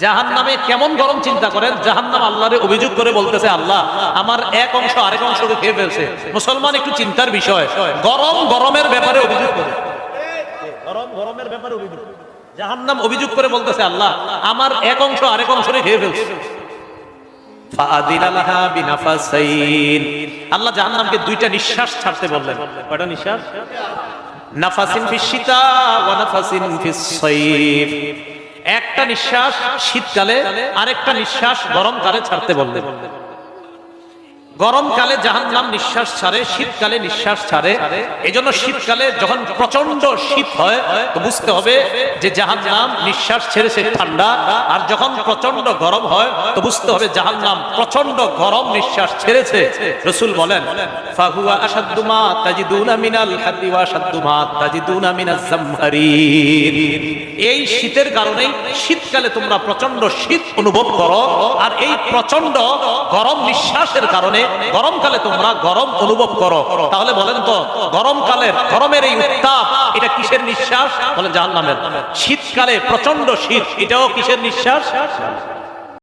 জাহান্নামে কেমন গরম চিন্তা করেন। জাহান্নাম আল্লাহরে অভিযোগ করে বলতেছে, আল্লাহ আমার এক অংশ আরেক অংশকে খেয়ে ফেলছে। মুসলমান একটু চিন্তার বিষয়, গরম গরমের ব্যাপারে অভিযোগ করে, গরম গরমের ব্যাপারে অভিযোগ। জাহান্নাম অভিযোগ করে বলতেছে, আল্লাহ আমার এক অংশ আরেক অংশকে খেয়ে ফেলছে। আল্লাহ জাহান্নামকে দুইটা নিঃশ্বাস ছাড়তে বললেন। কয়টা নিঃশ্বাস? নাফাসিন ফিস শিতা ওয়া নাফাসিন ফিস সাইফ। একটা নিঃশ্বাস শীতকালে, আরেকটা নিঃশ্বাস গরমকালে ছাড়তে বললেন। গরমকালে জাহান্নাম নিঃশ্বাস ছাড়ে, শীতকালে নিঃশ্বাস ছাড়ে। এজন্য শীতকালে যখন প্রচন্ড শীত হয় তো বুঝতে হবে যে জাহান্নাম নিঃশ্বাস ছেড়েছে ঠান্ডা, আর যখন প্রচন্ড গরম হয় তো বুঝতে হবে জাহান্নাম প্রচন্ড গরম নিঃশ্বাস ছেড়েছে। রাসূল বলেন, ফাহুয়া আশাদ্দু মা তাজিদুনা মিনাল হাদি ওয়া আশাদ্দু মা তাজিদুনা মিনাজ জামহারির। এই শীতের কারণেই শীতকালে তোমরা প্রচন্ড শীত অনুভব করো, আর এই প্রচন্ড গরম নিঃশ্বাসের কারণে গরমকালে তোমরা গরম অনুভব করো। তাহলে বলেন তো, গরমকালের গরমের এই উত্তাপ এটা কিসের নিঃশ্বাস? বলেন জাহান্নামের। শীতকালে প্রচন্ড শীত, এটাও কিসের নিঃশ্বাস?